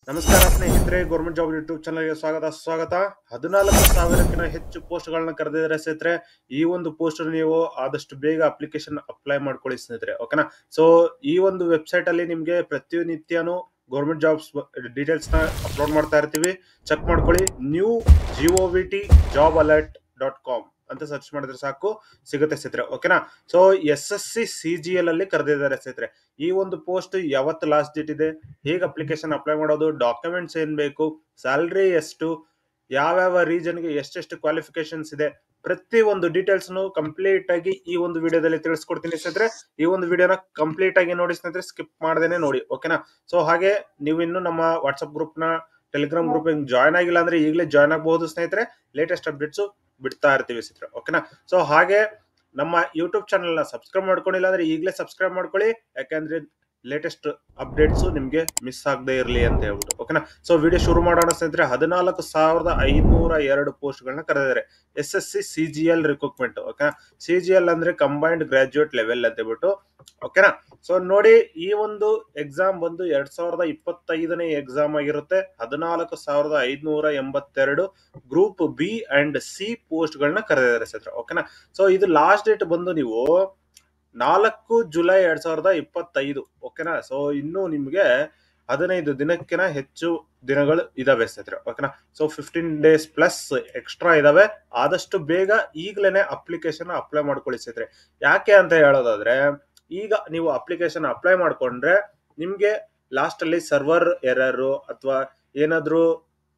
ನಮಸ್ಕಾರ ಸ್ನೇಹಿತರೆ, government job YouTube ಚಾನಲ್ಗೆ ಸ್ವಾಗತ. 14,000ಕ್ಕಿಂತ ಹೆಚ್ಚು ಪೋಸ್ಟ್ಗಳನ್ನ ಕರೆದಿದ್ದಾರೆ ಸ್ನೇಹಿತರೆ. ಈ ಒಂದು ಪೋಸ್ಟ್ ನೀವು ಆದಷ್ಟು ಬೇಗ ಅಪ್ಲಿಕೇಶನ್ ಅಪ್ಲೈ ಮಾಡ್ಕೊಳ್ಳಿ ಸ್ನೇಹಿತರೆ, ಓಕೆನಾ. ಸೊ ಈ ಒಂದು ವೆಬ್ಸೈಟ್ ಅಲ್ಲಿ ನಿಮ್ಗೆ ಪ್ರತಿನಿತ್ಯನೂ ಗೌರ್ಮೆಂಟ್ ಜಾಬ್ಸ್ ಡೀಟೇಲ್ಸ್ ನ ಅಪ್ಲೋಡ್ ಮಾಡ್ತಾ ಇರ್ತೀವಿ. ಚೆಕ್ ಮಾಡ್ಕೊಳ್ಳಿ. ನ್ಯೂ govt.jobalert.com ಅಂತ ಸರ್ಚ್ ಮಾಡಿದ್ರೆ ಸಾಕು, ಸಿಗುತ್ತೆ ಸ್ನೇಹಿತರೆ, ಓಕೆನಾ. ಸೊ SSC CGL ಅಲ್ಲಿ ಕರೆದಿದ್ದಾರೆ ಸ್ನೇಹಿತರೆ. ಈ ಒಂದು ಪೋಸ್ಟ್ ಯಾವತ್ತು ಲಾಸ್ಟ್ ಡೇಟ್ ಇದೆ, ಹೇಗೆ ಅಪ್ಲಿಕೇಶನ್ ಅಪ್ಲೈ ಮಾಡೋದು, ಡಾಕ್ಯುಮೆಂಟ್ಸ್ ಏನ್ ಬೇಕು, ಸ್ಯಾಲರಿ ಎಷ್ಟು, ಯಾವ್ಯಾವ ರೀಜನ್ಗೆ ಎಷ್ಟೆಷ್ಟು ಕ್ವಾಲಿಫಿಕೇಶನ್ಸ್ ಇದೆ, ಪ್ರತಿ ಒಂದು ಡೀಟೇಲ್ಸ್ ಕಂಪ್ಲೀಟ್ ಆಗಿ ಈ ಒಂದು ವಿಡಿಯೋದಲ್ಲಿ ತಿಳಿಸ್ಕೊಡ್ತೀನಿ ಸ್ನೇಹಿತರೆ. ಈ ಒಂದು ವಿಡಿಯೋನ ಕಂಪ್ಲೀಟ್ ಆಗಿ ನೋಡಿ ಸ್ನೇಹಿತರೆ, ಸ್ಕಿಪ್ ಮಾಡ್ದೇನೆ ನೋಡಿ, ಓಕೆನಾ. ಸೊ ಹಾಗೆ ನೀವು ಇನ್ನು ನಮ್ಮ ವಾಟ್ಸ್ಆಪ್ ಗ್ರೂಪ್ ನ, ಟೆಲಿಗ್ರಾಮ್ ಗ್ರೂಪ್ ಜಾಯ್ನ್ ಆಗಿಲ್ಲ ಅಂದ್ರೆ ಈಗಲೇ ಜಾಯ್ನ್ ಆಗಬಹುದು ಸ್ನೇಹಿತರೆ. ಲೇಟೆಸ್ಟ್ ಅಪ್ಡೇಟ್ಸ್ ಬಿಡ್ತಾ ಇರ್ತೀವಿ ಸ್ನೇಹಿತರೆ, ಓಕೆನಾ. ಸೊ ಹಾಗೆ ನಮ್ಮ ಯೂಟ್ಯೂಬ್ ಚಾನಲ್ ನ ಸಬ್ಸ್ಕ್ರೈಬ್ ಮಾಡ್ಕೊಂಡಿಲ್ಲ ಅಂದ್ರೆ ಈಗಲೇ ಸಬ್ಸ್ಕ್ರೈಬ್ ಮಾಡ್ಕೊಳ್ಳಿ, ಯಾಕಂದ್ರೆ ಲೇಟೆಸ್ಟ್ ಅಪ್ಡೇಟ್ಸ್ ನಿಮ್ಗೆ ಮಿಸ್ ಆಗದೆ ಇರಲಿ ಅಂತ ಹೇಳ್ಬಿಟ್ಟು, ಓಕೆನಾ. ಸೊ ವಿಡಿಯೋ ಶುರು ಮಾಡೋಣ ಸ್ನೇಹಿತರೆ. 14,502 ಪೋಸ್ಟ್ ಗಳನ್ನ ಕರೆದಿದ್ದಾರೆ. SSC CGL ರಿಕ್ರೂಟ್ಮೆಂಟ್, ಓಕೆನಾ. CGL ಅಂದ್ರೆ ಕಂಬೈನ್ಡ್ ಗ್ರಾಜುಯೇಟ್ ಲೆವೆಲ್ ಅಂತ ಹೇಳ್ಬಿಟ್ಟು, ಓಕೆನಾ. ಸೊ ನೋಡಿ, ಈ ಒಂದು ಎಕ್ಸಾಮ್ ಬಂದು 2025ನೇ ಎಕ್ಸಾಮ್ ಆಗಿರುತ್ತೆ. 14,582 group B and C post ಗಳನ್ನ ಕರೆದಿದ್ದಾರೆ ಸ್ನೇಹಿತರೆ, ಓಕೆನಾ. ಸೊ ಇದು ಲಾಸ್ಟ್ ಡೇಟ್ ಬಂದು ನೀವು 4 ಜುಲೈ 2025, ಓಕೆನಾ. ಸೊ ಇನ್ನು ನಿಮ್ಗೆ 15 ದಿನಕ್ಕಿಂತ ಹೆಚ್ಚು ದಿನಗಳು ಇದಾವೆ ಸ್ನೇಹಿತರೆ, ಓಕೆನಾ. ಸೊ 15 ಡೇಸ್ ಪ್ಲಸ್ ಎಕ್ಸ್ಟ್ರಾ ಇದಾವೆ. ಆದಷ್ಟು ಬೇಗ ಈಗಲೇ ಅಪ್ಲಿಕೇಶನ್ ಅಪ್ಲೈ ಮಾಡ್ಕೊಳ್ಳಿ ಸ್ನೇಹಿತರೆ. ಯಾಕೆ ಅಂತ ಹೇಳೋದಾದ್ರೆ, ಈಗ ನೀವು ಅಪ್ಲಿಕೇಶನ್ ಅಪ್ಲೈ ಮಾಡ್ಕೊಂಡ್ರೆ ನಿಮ್ಗೆ ಲಾಸ್ಟ್ ಅಲ್ಲಿ ಸರ್ವರ್ ಎರರ್ ಅಥವಾ ಏನಾದ್ರೂ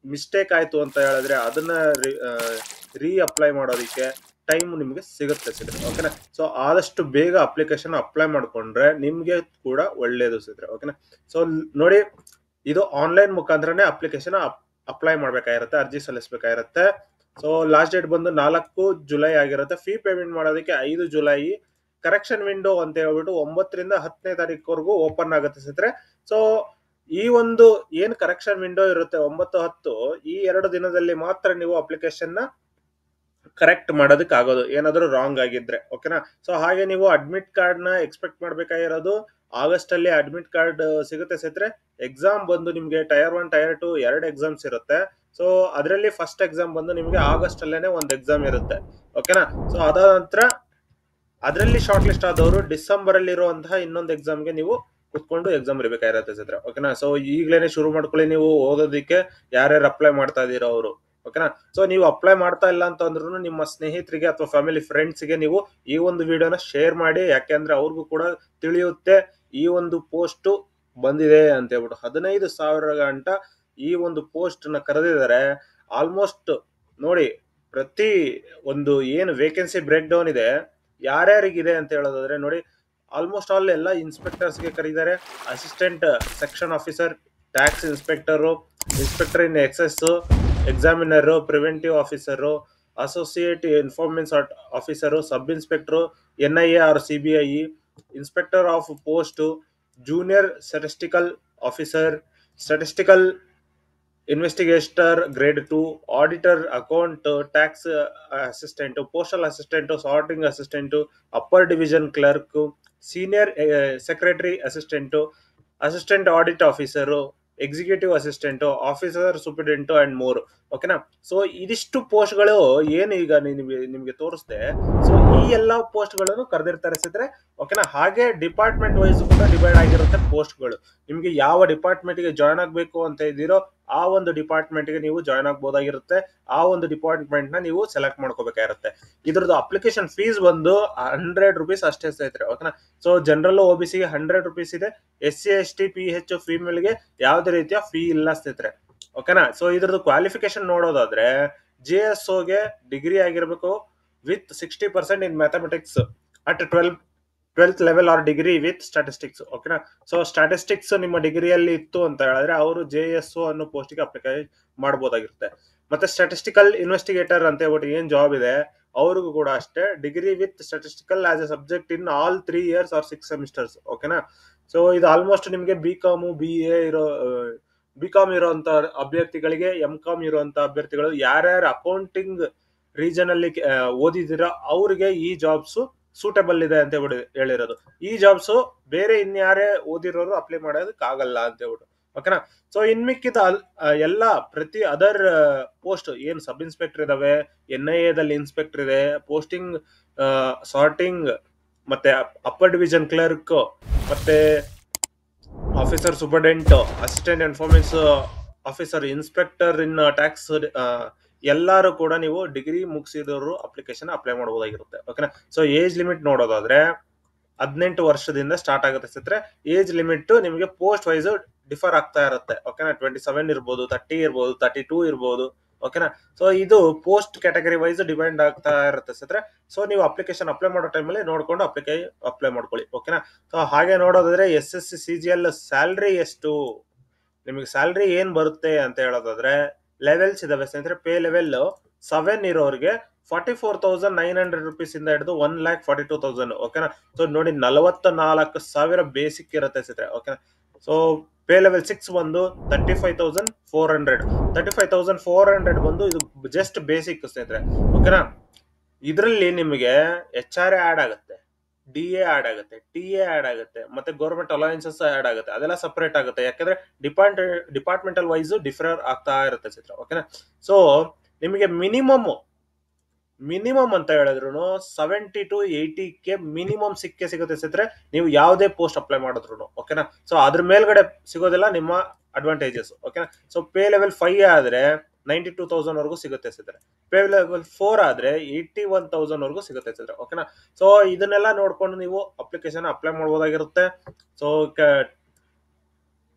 ಮಿಸ್ಟೇಕ್ ಆಯ್ತು ಅಂತ ಹೇಳಿದ್ರೆ ಅದನ್ನ ರೀ ಅಪ್ಲೈ ಮಾಡೋದಕ್ಕೆ ಟೈಮ್ ನಿಮ್ಗೆ ಸಿಗುತ್ತೆ ಸಿದ್ರೆ, ಓಕೆನಾ. ಸೊ ಆದಷ್ಟು ಬೇಗ ಅಪ್ಲಿಕೇಶನ್ ಅಪ್ಲೈ ಮಾಡ್ಕೊಂಡ್ರೆ ನಿಮ್ಗೆ ಕೂಡ ಒಳ್ಳೇದು ಸಿದ್ರೆ, ಓಕೆನಾ. ಸೊ ನೋಡಿ, ಇದು ಆನ್ಲೈನ್ ಮುಖಾಂತರನೇ ಅಪ್ಲಿಕೇಶನ್ ಅಪ್ಲೈ ಮಾಡ್ಬೇಕಾಗಿರುತ್ತೆ, ಅರ್ಜಿ ಸಲ್ಲಿಸಬೇಕಾಗಿರುತ್ತೆ. ಸೊ ಲಾಸ್ಟ್ ಡೇಟ್ ಬಂದು 4 ಜುಲೈ ಆಗಿರುತ್ತೆ. ಫೀ ಪೇಮೆಂಟ್ ಮಾಡೋದಕ್ಕೆ 5 ಜುಲೈ. ಕರೆಕ್ಷನ್ ವಿಂಡೋ ಅಂತ ಹೇಳ್ಬಿಟ್ಟು 9 ರಿಂದ 10ನೇ ತಾರೀಕುವರೆಗೂ ಓಪನ್ ಆಗುತ್ತೆ ಸ್ನೇಹಿತರೆ. ಸೊ ಈ ಒಂದು ಏನ್ ಕರೆಕ್ಷನ್ ವಿಂಡೋ ಇರುತ್ತೆ 9-10, ಈ 2 ದಿನದಲ್ಲಿ ಮಾತ್ರ ನೀವು ಅಪ್ಲಿಕೇಶನ್ ನ ಕರೆಕ್ಟ್ ಮಾಡೋದಕ್ಕೆ ಆಗೋದು, ಏನಾದ್ರೂ ರಾಂಗ್ ಆಗಿದ್ರೆ, ಓಕೆನಾ. ಸೊ ಹಾಗೆ ನೀವು ಅಡ್ಮಿಟ್ ಕಾರ್ಡ್ ನ ಎಕ್ಸ್ಪೆಕ್ಟ್ ಮಾಡ್ಬೇಕಾಗಿರೋದು ಆಗಸ್ಟ್ ಅಲ್ಲಿ ಅಡ್ಮಿಟ್ ಕಾರ್ಡ್ ಸಿಗುತ್ತೆ ಸ್ನೇಹಿತರೆ. ಎಕ್ಸಾಮ್ ಬಂದು ನಿಮ್ಗೆ ಟೈರ್ 1 ಟೈರ್ 2 2 ಎಕ್ಸಾಮ್ಸ್ ಇರುತ್ತೆ. ಸೊ ಅದರಲ್ಲಿ ಫಸ್ಟ್ ಎಕ್ಸಾಮ್ ಬಂದು ನಿಮ್ಗೆ ಆಗಸ್ಟ್ ಅಲ್ಲೇನೆ ಒಂದು ಎಕ್ಸಾಮ್ ಇರುತ್ತೆ, ಓಕೆನಾ. ಸೊ ಅದಾದ ನಂತರ ಅದರಲ್ಲಿ ಶಾರ್ಟ್ ಲಿಸ್ಟ್ ಆದವರು ಡಿಸೆಂಬರ್ ಅಲ್ಲಿ ಇರುವಂತಹ ಇನ್ನೊಂದು ಎಕ್ಸಾಮ್ಗೆ ನೀವು ಕುತ್ಕೊಂಡು ಎಕ್ಸಾಮ್ ಬರೀಬೇಕಾಗಿರುತ್ತೆ ಸ್ನೇಹಿತರೆ, ಓಕೆನಾ. ಸೊ ಈಗಲೇ ಶುರು ಮಾಡ್ಕೊಳ್ಳಿ ನೀವು ಓದೋದಕ್ಕೆ, ಯಾರ್ಯಾರು ಅಪ್ಲೈ ಮಾಡ್ತಾ ಇದೀರೋ ಅವರು, ಓಕೆನಾ. ಸೊ ನೀವು ಅಪ್ಲೈ ಮಾಡ್ತಾ ಇಲ್ಲ ಅಂತಂದ್ರೂ ನಿಮ್ಮ ಸ್ನೇಹಿತರಿಗೆ ಅಥವಾ ಫ್ಯಾಮಿಲಿ ಫ್ರೆಂಡ್ಸ್ಗೆ ನೀವು ಈ ಒಂದು ವಿಡಿಯೋನ ಶೇರ್ ಮಾಡಿ, ಯಾಕೆಂದ್ರೆ ಅವ್ರಿಗೂ ಕೂಡ ತಿಳಿಯುತ್ತೆ ಈ ಒಂದು ಪೋಸ್ಟ್ ಬಂದಿದೆ ಅಂತ ಹೇಳ್ಬಿಟ್ಟು. 15,000 ಗಂಟ ಈ ಒಂದು ಪೋಸ್ಟ್ ನ ಕರೆದಿದ್ದಾರೆ. ಆಲ್ಮೋಸ್ಟ್ ನೋಡಿ, ಪ್ರತಿ ಒಂದು ಏನು ವೇಕೆನ್ಸಿ ಬ್ರೇಕ್ ಡೌನ್ ಇದೆ, ಯಾರ್ಯಾರಿಗಿದೆ ಅಂತ ಹೇಳೋದಾದ್ರೆ ನೋಡಿ, ಆಲ್ಮೋಸ್ಟ್ ಆಲ್ ಎಲ್ಲ ಇನ್ಸ್ಪೆಕ್ಟರ್ಸ್ಗೆ ಕರೀತಾರೆ. Assistant section officer, tax inspector, inspector in excise, examiner, preventive officer, associate enforcement officer, sub inspector, NIA or CBI, inspector of post, junior statistical officer, statistical investigator grade 2, auditor, account, tax assistant, postal assistant, sorting assistant, upper division clerk, senior secretary assistant, assistant audit officer, executive assistant, officer superintendent and more, ಓಕೆನಾ. So ಇದಿಷ್ಟು post ಗಳು ಏನು ಈಗ ನಿಮ್ಗೆ ತೋರಿಸ್ದೆ. So ಈ ಎಲ್ಲಾ post ಗಳನ್ನು ಕರೆದಿರ್ತಾರೆ ಸ್ನೇಹಿತರೆ, ಓಕೆನಾ. ಹಾಗೆ ಡಿಪಾರ್ಟ್ಮೆಂಟ್ ವೈಸ್ ಕೂಡ ಡಿವೈಡ್ ಆಗಿರುತ್ತೆ ಪೋಸ್ಟ್ ಗಳು. ನಿಮ್ಗೆ ಯಾವ ಡಿಪಾರ್ಟ್ಮೆಂಟ್ ಗೆ ಜಾಯ್ನ್ ಆಗ್ಬೇಕು ಅಂತ ಇದ್ದೀರೋ ಆ ಒಂದು ಡಿಪಾರ್ಟ್ಮೆಂಟ್ ಗೆ ನೀವು ಜಾಯ್ನ್ ಆಗ್ಬೋದಾಗಿರುತ್ತೆ. ಆ ಒಂದು ಡಿಪಾರ್ಟ್ಮೆಂಟ್ ನ ನೀವು ಸೆಲೆಕ್ಟ್ ಮಾಡ್ಕೋಬೇಕಾಗಿರುತ್ತೆ. ಇದ್ರದ್ದು ಅಪ್ಲಿಕೇಶನ್ ಫೀಸ್ ಬಂದು 100 ರೂಪೀಸ್ ಅಷ್ಟೇ ಸ್ನೇಹಿತರೆ, ಓಕೆನಾ. ಸೊ ಜನರಲ್ OBC ಗೆ 100 ರೂಪೀಸ್ ಇದೆ. SC ST PH ಫೀಮೇಲ್ ಗೆ ಯಾವುದೇ ರೀತಿಯ ಫೀ ಇಲ್ಲ ಸ್ನೇಹಿತರೆ, ಓಕೆನಾ. ಸೊ ಇದ್ರದ್ದು ಕ್ವಾಲಿಫಿಕೇಶನ್ ನೋಡೋದಾದ್ರೆ JSO ಗೆ ಡಿಗ್ರಿ ಆಗಿರ್ಬೇಕು with 60% in mathematics at 12th level R degree with statistics, ಓಕೆನಾ. ಸೊ ಸ್ಟಾಟಿಸ್ಟಿಕ್ಸ್ ನಿಮ್ಮ ಡಿಗ್ರಿಯಲ್ಲಿ ಇತ್ತು ಅಂತ ಹೇಳಿದ್ರೆ ಅವರು JSO ಅನ್ನೋ ಪೋಸ್ಟ್ ಗೆ ಅಪ್ಲೈ ಮಾಡಬಹುದಾಗಿರುತ್ತೆ. ಮತ್ತೆ ಸ್ಟಾಟಿಸ್ಟಿಕಲ್ ಇನ್ವೆಸ್ಟಿಗೇಟರ್ ಅಂತ ಹೇಳ್ಬಿಟ್ಟು ಏನ್ ಜಾಬ್ ಇದೆ ಅವ್ರಿಗೂ ಕೂಡ ಅಷ್ಟೇ degree with statistical as a subject in all 3 years or 6 semesters, ಓಕೆನಾ. ಸೊ ಇದು ಆಲ್ಮೋಸ್ಟ್ ನಿಮ್ಗೆ BCom BA ಇರೋಂತ ಅಭ್ಯರ್ಥಿಗಳಿಗೆ, MCom ಇರುವಂತ ಅಭ್ಯರ್ಥಿಗಳು, ಯಾರ್ಯಾರು ಅಕೌಂಟಿಂಗ್ ರೀಜನ್ ಅಲ್ಲಿ ಓದಿದಿರ ಅವ್ರಿಗೆ ಈ ಜಾಬ್ಸ್ ಸೂಟಬಲ್ ಇದೆ ಅಂತ ಹೇಳಿರೋದು. ಈ ಜಾಬ್ಸ್ ಬೇರೆ ಇನ್ಯಾರೇ ಓದಿರೋರು ಅಪ್ಲೈ ಮಾಡೋದಕ್ಕೆ ಆಗಲ್ಲ ಅಂತ ಹೇಳ್ಬಿಟ್ಟು, ಓಕೆನಾ. ಸೊ ಇನ್ ಮಿಕ್ಕಿದ ಎಲ್ಲ ಪ್ರತಿ ಅದರ್ ಪೋಸ್ಟ್ ಏನು ಸಬ್ ಇನ್ಸ್ಪೆಕ್ಟರ್ ಇದಾವೆ, NIA ದಲ್ಲಿ ಇನ್ಸ್ಪೆಕ್ಟರ್ ಇದೆ, ಪೋಸ್ಟಿಂಗ್, ಸಾರ್ಟಿಂಗ್, ಮತ್ತೆ ಅಪ್ಪರ್ ಡಿವಿಷನ್ ಕ್ಲರ್ಕ್, ಮತ್ತೆ officer superintendent, assistant enforcement officer, inspector in tax, ಎಲ್ಲರೂ ಕೂಡ ನೀವು ಡಿಗ್ರಿ ಮುಗಿಸಿದವರು ಅಪ್ಲಿಕೇಶನ್ ಅಪ್ಲೈ ಮಾಡಬಹುದಾಗಿರುತ್ತೆ. ಓಕೆನಾ. ಸೊ ಏಜ್ ಲಿಮಿಟ್ ನೋಡೋದಾದ್ರೆ 18 ವರ್ಷದಿಂದ ಸ್ಟಾರ್ಟ್ ಆಗುತ್ತೆ ಸ್ನೇಹಿತರೆ. ಏಜ್ ಲಿಮಿಟ್ ನಿಮಗೆ ಪೋಸ್ಟ್ ವೈಸ್ ಡಿಫರ್ ಆಗ್ತಾ ಇರುತ್ತೆ. ಓಕೆನಾ. 27 ಇರ್ಬೋದು, 30 ಇರ್ಬೋದು, 32 ಇರ್ಬೋದು. ಓಕೆನಾ. ಸೊ ಇದು ಪೋಸ್ಟ್ ಕ್ಯಾಟಗರಿ ವೈಸ್ ಡಿಪೆಂಡ್ ಆಗ್ತಾ ಇರುತ್ತೆ ಸ್ನೇಹಿತರೆ. ಸೊ ನೀವು ಅಪ್ಲಿಕೇಶನ್ ಅಪ್ಲೈ ಮಾಡೋ ಟೈಮಲ್ಲಿ ನೋಡ್ಕೊಂಡು ಅಪ್ಲೈ ಮಾಡ್ಕೊಳ್ಳಿ. ಓಕೆನಾ. ಸೊ ಹಾಗೆ ನೋಡೋದಾದ್ರೆ SSC CGL ಸ್ಯಾಲ್ರಿ ಎಷ್ಟು, ನಿಮಗೆ ಸ್ಯಾಲ್ರಿ ಏನ್ ಬರುತ್ತೆ ಅಂತ ಹೇಳೋದಾದ್ರೆ ಲೆವೆಲ್ಸ್ ಇದಾವೆ ಸ್ನೇಹಿತರೆ. ಪೇ ಲೆವೆಲ್ 7 ಇರೋರಿಗೆ 44,900 rupees ಇಂದ ಹಿಡಿದು 1,42,000. ಓಕೆನಾ. ಸೊ ನೋಡಿ 44,000 ಬೇಸಿಕ್ ಇರುತ್ತೆ ಸ್ನೇಹಿತರೆ. ಓಕೆನಾ. ಸೊ ಪೇ ಲೆವೆಲ್ 6 ಬಂದು 35,400. 35,400 ಬಂದು ಇದು ಜಸ್ಟ್ ಬೇಸಿಕ್ ಸ್ನೇಹಿತರೆ. ಓಕೆನಾ. ಇದರಲ್ಲಿ ನಿಮಗೆ HR ಆಡ್ ಆಗುತ್ತೆ, DA ಆಡ್ ಆಗುತ್ತೆ, TA ಆಡ್ ಆಗುತ್ತೆ, ಮತ್ತೆ ಗೌರ್ಮೆಂಟ್ ಅಲಯನ್ಸಸ್ ಆಡ್ ಆಗುತ್ತೆ. ಅದೆಲ್ಲ ಸಪರೇಟ್ ಆಗುತ್ತೆ, ಯಾಕಂದ್ರೆ ಡಿಪಾರ್ಟ್ಮೆಂಟಲ್ ವೈಸ್ ಡಿಫರ್ ಆಗ್ತಾ ಇರುತ್ತೆ ಸ್ನೇಹಿತರೆ. ಓಕೆನಾ. ಸೊ ನಿಮಗೆ ಮಿನಿಮಮ್ ಅಂತ ಹೇಳಿದ್ರು 70 to 80K ಮಿನಿಮಮ್ ಸಿಗುತ್ತೆ ಸ್ನೇಹಿತರೆ, ನೀವು ಯಾವುದೇ ಪೋಸ್ಟ್ ಅಪ್ಲೈ ಮಾಡಿದ್ರು. ಓಕೆನಾ. ಸೊ ಅದ್ರ ಮೇಲ್ಗಡೆ ಸಿಗೋದೆಲ್ಲ ನಿಮ್ಮ ಅಡ್ವಾಂಟೇಜಸ್. ಓಕೆನಾ. ಸೊ ಪೇ ಲೆವೆಲ್ 5 ಆದ್ರೆ 92,000 ವರೆಗೂ ಸಿಗುತ್ತೆ ಸ್ನೇಹಿತರೆ. ಪೇ ಲೆವೆಲ್ 4 ಆದ್ರೆ 81,000 ವರೆಗೂ ಸಿಗುತ್ತೆ ಸ್ನೇಹಿತರೆ. ಓಕೆನಾ. ಸೊ ಇದನ್ನೆಲ್ಲ ನೋಡ್ಕೊಂಡು ನೀವು ಅಪ್ಲಿಕೇಶನ್ ಅಪ್ಲೈ ಮಾಡಬಹುದಾಗಿರುತ್ತೆ. ಸೊ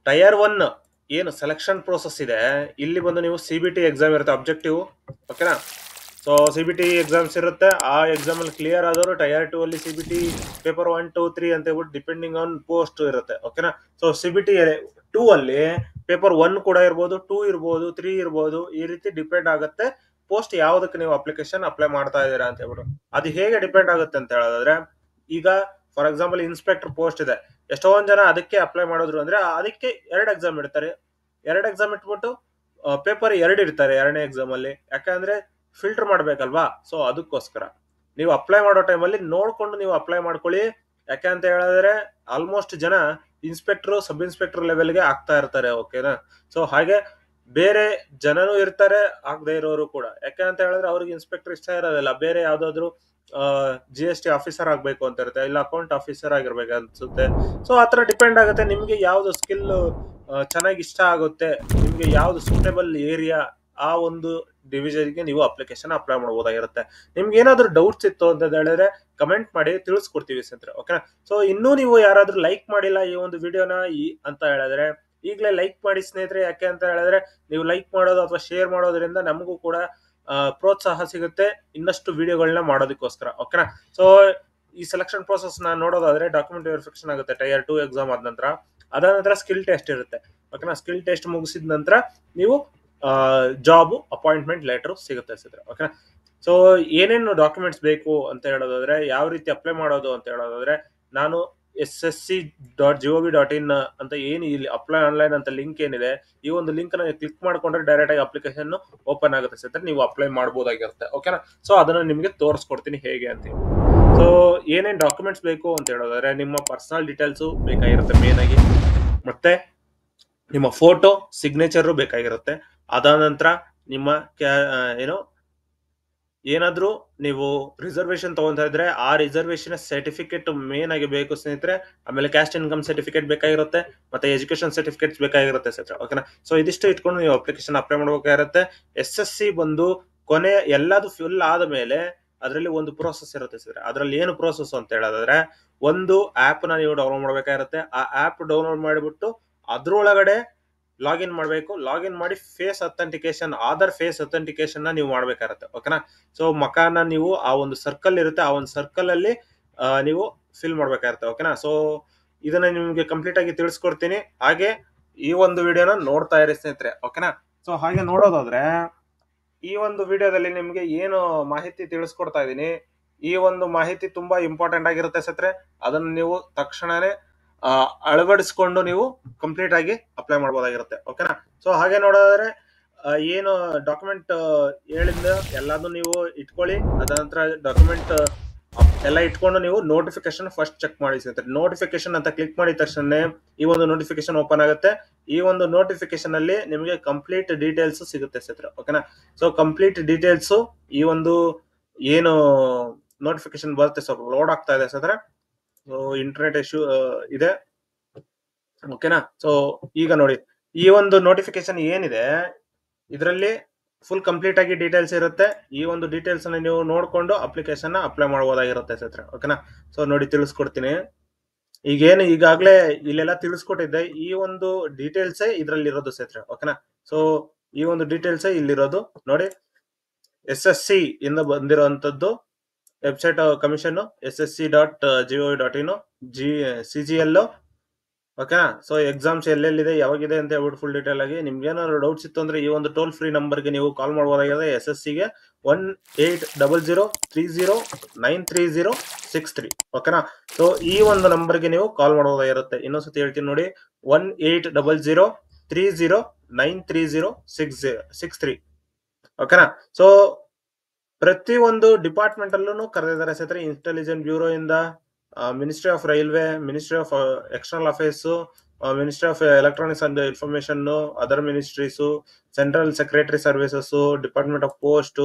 ಟೈರ್ 1 ಏನು ಸೆಲೆಕ್ಷನ್ ಪ್ರೋಸೆಸ್ ಇದೆ, ಇಲ್ಲಿ ಬಂದು ನೀವು CBT ಎಕ್ಸಾಮ್ ಇರುತ್ತೆ, ಅಬ್ಜೆಕ್ಟಿವ್. ಓಕೆನಾ. ಸೊ CBT ಎಕ್ಸಾಮ್ಸ್ ಇರುತ್ತೆ. ಆ ಎಕ್ಸಾಮ್ ಅಲ್ಲಿ ಕ್ಲಿಯರ್ ಆದವರು ಟೈರ್ 2 ಅಲ್ಲಿ CBT ಪೇಪರ್ 1, 2, 3 ಅಂತ ಹೇಳ್ಬಿಟ್ಟು ಡಿಪೆಂಡಿಂಗ್ ಆನ್ ಪೋಸ್ಟ್ ಇರುತ್ತೆ. ಓಕೆನಾ. ಸೊ CBT 2 ಅಲ್ಲಿ ಪೇಪರ್ 1 ಕೂಡ ಇರ್ಬೋದು, 2 ಇರ್ಬೋದು, 3 ಇರ್ಬೋದು. ಈ ರೀತಿ ಡಿಪೆಂಡ್ ಆಗುತ್ತೆ ಪೋಸ್ಟ್ ಯಾವ್ದಕ್ಕೆ ನೀವು ಅಪ್ಲಿಕೇಶನ್ ಅಪ್ಲೈ ಮಾಡ್ತಾ ಇದ್ದೀರಾ ಅಂತ ಹೇಳ್ಬಿಟ್ಟು. ಅದು ಹೇಗೆ ಡಿಪೆಂಡ್ ಆಗುತ್ತೆ ಅಂತ ಹೇಳೋದಾದ್ರೆ, ಈಗ ಫಾರ್ ಎಕ್ಸಾಂಪಲ್ ಇನ್ಸ್ಪೆಕ್ಟರ್ ಪೋಸ್ಟ್ ಇದೆ, ಎಷ್ಟೊಂದ್ ಜನ ಅದಕ್ಕೆ ಅಪ್ಲೈ ಮಾಡಿದ್ರು ಅಂದ್ರೆ ಅದಕ್ಕೆ 2 ಎಕ್ಸಾಮ್ ಇಡ್ತಾರೆ. 2 ಎಕ್ಸಾಮ್ ಇಟ್ಬಿಟ್ಟು ಪೇಪರ್ 2 ಇರ್ತಾರೆ 2ನೇ ಎಕ್ಸಾಮ್ ಅಲ್ಲಿ, ಯಾಕಂದ್ರೆ ಫಿಲ್ಟರ್ ಮಾಡ್ಬೇಕಲ್ವಾ. ಸೊ ಅದಕ್ಕೋಸ್ಕರ ನೀವು ಅಪ್ಲೈ ಮಾಡೋ ಟೈಮಲ್ಲಿ ನೋಡ್ಕೊಂಡು ನೀವು ಅಪ್ಲೈ ಮಾಡ್ಕೊಳ್ಳಿ. ಯಾಕೆ ಅಂತ ಹೇಳಿದ್ರೆ ಆಲ್ಮೋಸ್ಟ್ ಜನ ಇನ್ಸ್ಪೆಕ್ಟರ್, ಸಬ್ ಇನ್ಸ್ಪೆಕ್ಟರ್ ಲೆವೆಲ್ಗೆ ಆಗ್ತಾ ಇರ್ತಾರೆ. ಓಕೆನಾ. ಸೊ ಹಾಗೆ ಬೇರೆ ಜನನು ಇರ್ತಾರೆ, ಆಗದೆ ಇರೋರು ಕೂಡ. ಯಾಕೆ ಅಂತ ಹೇಳಿದ್ರೆ ಅವ್ರಿಗೆ ಇನ್ಸ್ಪೆಕ್ಟರ್ ಇಷ್ಟ ಇರೋದಿಲ್ಲ, ಬೇರೆ ಯಾವ್ದಾದ್ರು GST ಆಫೀಸರ್ ಆಗ್ಬೇಕು ಅಂತ ಇರುತ್ತೆ, ಇಲ್ಲ ಅಕೌಂಟ್ ಆಫೀಸರ್ ಆಗಿರ್ಬೇಕು ಅನ್ಸುತ್ತೆ. ಸೊ ಆತರ ಡಿಪೆಂಡ್ ಆಗುತ್ತೆ ನಿಮ್ಗೆ ಯಾವ್ದು ಸ್ಕಿಲ್ ಚೆನ್ನಾಗಿ ಇಷ್ಟ ಆಗುತ್ತೆ, ನಿಮ್ಗೆ ಯಾವ್ದು ಸೂಟೇಬಲ್ ಏರಿಯಾ, ಆ ಒಂದು ಡಿವಿಷನ್ಗೆ ನೀವು ಅಪ್ಲಿಕೇಶನ್ ಅಪ್ಲೈ ಮಾಡಬಹುದಾಗಿರುತ್ತೆ. ನಿಮ್ಗೆ ಏನಾದ್ರು ಡೌಟ್ಸ್ ಇತ್ತು ಅಂತ ಹೇಳಿದ್ರೆ ಕಮೆಂಟ್ ಮಾಡಿ ತಿಳಿಸ್ಕೊಡ್ತೀವಿ ಸ್ನೇಹಿತರೆ. ಓಕೆನಾ. ಸೊ ಇನ್ನೂ ನೀವು ಯಾರಾದ್ರೂ ಲೈಕ್ ಮಾಡಿಲ್ಲ ಈ ಒಂದು ವಿಡಿಯೋನ ಅಂತ ಹೇಳಿದ್ರೆ ಈಗಲೇ ಲೈಕ್ ಮಾಡಿ ಸ್ನೇಹಿತರೆ. ಯಾಕೆ ಅಂತ ಹೇಳಿದ್ರೆ ನೀವು ಲೈಕ್ ಮಾಡೋದು ಅಥವಾ ಶೇರ್ ಮಾಡೋದ್ರಿಂದ ನಮಗೂ ಕೂಡ ಪ್ರೋತ್ಸಾಹ ಸಿಗುತ್ತೆ ಇನ್ನಷ್ಟು ವಿಡಿಯೋಗಳನ್ನ ಮಾಡೋದಕ್ಕೋಸ್ಕರ. ಓಕೆನಾ. ಸೊ ಈ ಸೆಲೆಕ್ಷನ್ ಪ್ರೋಸೆಸ್ ನ ನೋಡೋದಾದ್ರೆ ಡಾಕ್ಯುಮೆಂಟ್ ವೆರಿಫಿಕೇಶನ್ ಆಗುತ್ತೆ ಟೈರ್ 2 ಎಕ್ಸಾಮ್ ಆದ ನಂತರ. ಅದಾದ ನಂತರ ಸ್ಕಿಲ್ ಟೆಸ್ಟ್ ಇರುತ್ತೆ. ಓಕೆನಾ. ಸ್ಕಿಲ್ ಟೆಸ್ಟ್ ಮುಗಿಸಿದ ನಂತರ ನೀವು ಜಾಬ್ ಅಪಾಯಿಂಟ್ಮೆಂಟ್ ಲೆಟರ್ ಸಿಗುತ್ತೆ ಸ್ನೇಹಿತರೆ. ಓಕೆನಾ. ಸೊ ಏನೇನು ಡಾಕ್ಯುಮೆಂಟ್ಸ್ ಬೇಕು ಅಂತ ಹೇಳೋದಾದ್ರೆ, ಯಾವ ರೀತಿ ಅಪ್ಲೈ ಮಾಡೋದು ಅಂತ ಹೇಳೋದಾದ್ರೆ, ನಾನು ssc.gov.in ಅಂತ ಏನು ಇಲ್ಲಿ ಅಪ್ಲೈ ಆನ್ಲೈನ್ ಅಂತ ಲಿಂಕ್ ಏನಿದೆ, ಈ ಒಂದು ಲಿಂಕ್ ನ ಕ್ಲಿಕ್ ಮಾಡ್ಕೊಂಡ್ರೆ ಡೈರೆಕ್ಟ್ ಆಗಿ ಅಪ್ಲಿಕೇಶನ್ ಓಪನ್ ಆಗುತ್ತೆ ಸ್ನೇಹಿತರೆ, ನೀವು ಅಪ್ಲೈ ಮಾಡಬಹುದಾಗಿರುತ್ತೆ. ಓಕೆನಾ. ಸೊ ಅದನ್ನ ನಿಮಗೆ ತೋರಿಸ್ಕೊಡ್ತೀನಿ ಹೇಗೆ ಅಂತ. ಸೊ ಏನೇನ್ ಡಾಕ್ಯುಮೆಂಟ್ಸ್ ಬೇಕು ಅಂತ ಹೇಳೋದಾದ್ರೆ, ನಿಮ್ಮ ಪರ್ಸನಲ್ ಡೀಟೇಲ್ಸ್ ಬೇಕಾಗಿರುತ್ತೆ ಮೇನ್ ಆಗಿ, ಮತ್ತೆ ನಿಮ್ಮ ಫೋಟೋ ಸಿಗ್ನೇಚರ್ ಬೇಕಾಗಿರುತ್ತೆ. ಅದಾದ ನಂತರ ನಿಮ್ಮ ಏನೋ ಏನಾದ್ರೂ ನೀವು ರಿಸರ್ವೇಶನ್ ತಗೊಂತಾ ಇದ್ರೆ ಆ ರಿಸರ್ವೇಶನ್ ಸರ್ಟಿಫಿಕೇಟ್ ಮೇನ್ ಆಗಿ ಬೇಕು ಸ್ನೇಹಿತರೆ. ಆಮೇಲೆ ಕ್ಯಾಸ್ಟ್ ಇನ್ಕಮ್ ಸರ್ಟಿಫಿಕೇಟ್ ಬೇಕಾಗಿರುತ್ತೆ, ಮತ್ತೆ ಎಜುಕೇಶನ್ ಸರ್ಟಿಫಿಕೇಟ್ಸ್ ಬೇಕಾಗಿರುತ್ತೆ ಸ್ನೇಹಿತರೆ. ಓಕೆನಾ. ಸೊ ಇದಿಷ್ಟು ಇಟ್ಕೊಂಡು ನೀವು ಅಪ್ಲಿಕೇಶನ್ ಅಪ್ಲೈ ಮಾಡಬೇಕಾಗಿರುತ್ತೆ. SSC ಬಂದು ಕೊನೆ ಎಲ್ಲದು ಫುಲ್ ಆದ ಮೇಲೆ ಅದರಲ್ಲಿ ಒಂದು ಪ್ರೋಸೆಸ್ ಇರುತ್ತೆ ಸ್ನೇಹಿತರೆ. ಅದರಲ್ಲಿ ಏನು ಪ್ರೋಸೆಸ್ ಅಂತ ಹೇಳೋದಾದ್ರೆ, ಒಂದು ಆಪ್ ನ ನೀವು ಡೌನ್ಲೋಡ್ ಮಾಡಬೇಕಾಗಿರುತ್ತೆ. ಆ ಆಪ್ ಡೌನ್ಲೋಡ್ ಮಾಡಿಬಿಟ್ಟು ಅದ್ರೊಳಗಡೆ ಲಾಗಿನ್ ಮಾಡಬೇಕು. ಲಾಗಿನ್ ಮಾಡಿ face authentication, Aadhaar face authentication ನ ನೀವು ಮಾಡ್ಬೇಕಾಗತ್ತೆ. ಓಕೆನಾ. ಸೊ ಮಕಾನ ನೀವು ಆ ಒಂದು ಸರ್ಕಲ್ ಇರುತ್ತೆ, ಆ ಒಂದು ಸರ್ಕಲ್ ಅಲ್ಲಿ ನೀವು ಫಿಲ್ ಮಾಡ್ಬೇಕಾಗತ್ತೆ. ಓಕೆನಾ. ಸೊ ಇದನ್ನ ನಿಮ್ಗೆ ಕಂಪ್ಲೀಟ್ ಆಗಿ ತಿಳಿಸ್ಕೊಡ್ತೀನಿ. ಹಾಗೆ ಈ ಒಂದು ವಿಡಿಯೋನ ನೋಡ್ತಾ ಇರಿ ಸ್ನೇಹಿತರೆ. ಓಕೆನಾ. ಸೊ ಹಾಗೆ ನೋಡೋದಾದ್ರೆ ಈ ಒಂದು ವಿಡಿಯೋದಲ್ಲಿ ನಿಮ್ಗೆ ಏನು ಮಾಹಿತಿ ತಿಳಿಸ್ಕೊಡ್ತಾ ಇದ್ದೀನಿ, ಈ ಒಂದು ಮಾಹಿತಿ ತುಂಬಾ ಇಂಪಾರ್ಟೆಂಟ್ ಆಗಿರುತ್ತೆ ಸ್ನೇಹಿತರೆ. ಅದನ್ನ ನೀವು ತಕ್ಷಣನೇ ಅಳವಡಿಸ್ಕೊಂಡು ನೀವು ಕಂಪ್ಲೀಟ್ ಆಗಿ ಅಪ್ಲೈ ಮಾಡಬಹುದಾಗಿರುತ್ತೆ. ಓಕೆನಾ. ಸೊ ಹಾಗೆ ನೋಡೋದಾದ್ರೆ ಏನು ಡಾಕ್ಯುಮೆಂಟ್ ಹೇಳಿದ ಎಲ್ಲಾನು ನೀವು ಇಟ್ಕೊಳ್ಳಿ. ಅದ ನಂತರ ಡಾಕ್ಯುಮೆಂಟ್ ಎಲ್ಲ ಇಟ್ಕೊಂಡು ನೀವು ನೋಟಿಫಿಕೇಶನ್ ಫಸ್ಟ್ ಚೆಕ್ ಮಾಡಿ ಸ್ನೇಹಿತರೆ. ನೋಟಿಫಿಕೇಶನ್ ಅಂತ ಕ್ಲಿಕ್ ಮಾಡಿದ ತಕ್ಷಣ ಈ ಒಂದು ನೋಟಿಫಿಕೇಶನ್ ಓಪನ್ ಆಗುತ್ತೆ. ಈ ಒಂದು ನೋಟಿಫಿಕೇಶನ್ ಅಲ್ಲಿ ನಿಮಗೆ ಕಂಪ್ಲೀಟ್ ಡೀಟೇಲ್ಸ್ ಸಿಗುತ್ತೆ ಸ್ನೇಹಿತರೆ, ಓಕೆನಾ. ಸೊ ಕಂಪ್ಲೀಟ್ ಡೀಟೇಲ್ಸ್ ಈ ಒಂದು ಏನು ನೋಟಿಫಿಕೇಶನ್ ಬರುತ್ತೆ ಸ್ವಲ್ಪ ಲೋಡ್ ಆಗ್ತಾ ಇದೆ ಸ್ನೇಹಿತರೆ. ಸೊ ಇಂಟರ್ನೆಟ್ ಇಶ್ಯೂ ಇದೆ, ಓಕೆನಾ. ಸೊ ಈಗ ನೋಡಿ, ಈ ಒಂದು ನೋಟಿಫಿಕೇಶನ್ ಏನಿದೆ ಇದರಲ್ಲಿ ಫುಲ್ ಕಂಪ್ಲೀಟ್ ಆಗಿ ಡೀಟೇಲ್ಸ್ ಇರುತ್ತೆ. ಈ ಒಂದು ಡೀಟೇಲ್ಸ್ ಅನ್ನ ನೀವು ನೋಡ್ಕೊಂಡು ಅಪ್ಲಿಕೇಶನ್ ಅಪ್ಲೈ ಮಾಡಬಹುದಾಗಿರುತ್ತೆ ಸ್ನೇಹಿತರೆ, ಓಕೆನಾ. ಸೊ ನೋಡಿ ತಿಳಿಸ್ಕೊಡ್ತೀನಿ. ಈಗೇನು ಈಗಾಗಲೇ ಇಲ್ಲೆಲ್ಲ ತಿಳಿಸ್ಕೊಟ್ಟಿದ್ದೆ, ಈ ಒಂದು ಡೀಟೇಲ್ಸೇ ಇದ್ರಲ್ಲಿ ಇರೋದು ಸ್ನೇಹಿತರೆ, ಓಕೆನಾ. ಸೊ ಈ ಒಂದು ಡೀಟೇಲ್ಸೇ ಇಲ್ಲಿರೋದು ನೋಡಿ. SSC ಇಂದ ಬಂದಿರುವಂತದ್ದು website commission ssc.gov.in CGL, okay. So exams ಎಲ್ಲೆಲ್ಲಿದೆ ಯಾವಾಗಿದೆ ಅಂತ ಹೇಳ್ಬಿಟ್ಟು ಫುಲ್ ಡೀಟೇಲ್ ಆಗಿ ನಿಮ್ಗೆ ಏನಾದ್ರು ಡೌಟ್ಸ್ ಇತ್ತು ಅಂದ್ರೆ ಈ ಒಂದು ಟೋಲ್ ಫ್ರೀ ನಂಬರ್ಗೆ ನೀವು ಕಾಲ್ ಮಾಡಬಹುದಾಗಿದೆ. SSCಗೆ 1800093063, ಓಕೆನಾ. ಸೊ ಈ ಒಂದು ನಂಬರ್ಗೆ ನೀವು ಕಾಲ್ ಮಾಡಬಹುದಾಗಿರುತ್ತೆ. ಇನ್ನೊಂದ್ಸತಿ ಹೇಳ್ತೀನಿ ನೋಡಿ, 180030093063, ಓಕೆನಾ. ಸೊ ಪ್ರತಿ ಒಂದು ಡಿಪಾರ್ಟ್ಮೆಂಟ್ ಅಲ್ಲೂ ಕರೆದಿದ್ದಾರೆ ಸ್ನೇಹಿತರೆ. ಇಂಟೆಲಿಜೆನ್ಸ್ ಬ್ಯೂರೋ ಇಂದ, ministry of railway, ministry of external affairs, ministry of electronics and information, other ministries, central secretary services, department of post,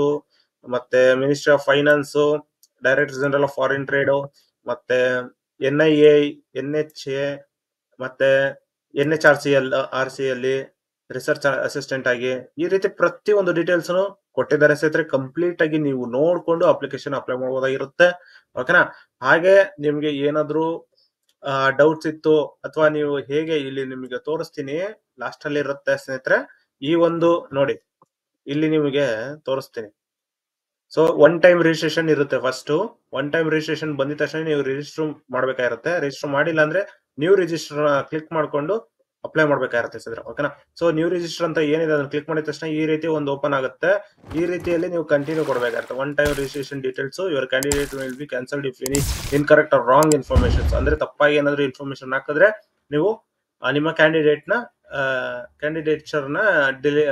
ಮತ್ತೆ ministry of finance, director general of foreign trade, ಮತ್ತೆ NIA, NHA, ಮತ್ತೆ NHRC ಅಲ್ಲಿ research assistant ಆಗಿ, ಈ ರೀತಿ ಪ್ರತಿ ಒಂದು details ಕೊಟ್ಟಿದ್ದಾರೆ ಸ್ನೇಹಿತರೆ. ಕಂಪ್ಲೀಟ್ ಆಗಿ ನೀವು ನೋಡ್ಕೊಂಡು ಅಪ್ಲಿಕೇಶನ್ ಅಪ್ಲೈ ಮಾಡಬಹುದಾಗಿರುತ್ತೆ, ಓಕೆನಾ. ಹಾಗೆ ನಿಮ್ಗೆ ಏನಾದ್ರು ಡೌಟ್ಸ್ ಇತ್ತು ಅಥವಾ ನೀವು ಹೇಗೆ ಇಲ್ಲಿ ನಿಮಗೆ ತೋರಿಸ್ತೀನಿ, ಲಾಸ್ಟ್ ಅಲ್ಲಿ ಇರುತ್ತೆ ಸ್ನೇಹಿತರೆ. ಈ ಒಂದು ನೋಡಿ, ಇಲ್ಲಿ ನಿಮಗೆ ತೋರಿಸ್ತೀನಿ. ಸೊ ಒನ್ ಟೈಮ್ ರಿಜಿಸ್ಟ್ರೇಷನ್ ಇರುತ್ತೆ. ಫಸ್ಟ್ ಒನ್ ಟೈಮ್ ರಿಜಿಸ್ಟ್ರೇಷನ್ ಬಂದಿದ ತಕ್ಷಣ ನೀವು ರಿಜಿಸ್ಟರ್ ಮಾಡ್ಬೇಕಾಗಿರುತ್ತೆ. ರಿಜಿಸ್ಟರ್ ಮಾಡಿಲ್ಲ ಅಂದ್ರೆ ನ್ಯೂ ರಿಜಿಸ್ಟರ್ ಕ್ಲಿಕ್ ಮಾಡ್ಕೊಂಡು ಅಪ್ಲೈ ಮಾಡ್ಬೇಕಾಗಿರುತ್ತೆ ಸರ್, ಓಕೆನಾ. ಸೊ ನ್ಯೂ ರಿಜಿಸ್ಟರ್ ಅಂತ ಏನಿದೆ ಅದನ್ನ ಕ್ಲಿಕ್ ಮಾಡಿದ ತಕ್ಷಣ ಈ ರೀತಿ ಒಂದು ಓಪನ್ ಆಗುತ್ತೆ. ಈ ರೀತಿಯಲ್ಲಿ ನೀವು ಕಂಟಿನ್ಯೂ ಕೊಡಬೇಕಾಗುತ್ತೆ. One time registration details, your candidate will be cancelled if any incorrect or wrong information. ಅಂದ್ರೆ ತಪ್ಪಾಗಿ ಏನಾದ್ರು ಇನ್ಫಾರ್ಮೇಶನ್ ಹಾಕಿದ್ರೆ ನೀವು ನಿಮ್ಮ ಕ್ಯಾಂಡಿಡೇಚರ್ ನ ಡಿಲೇ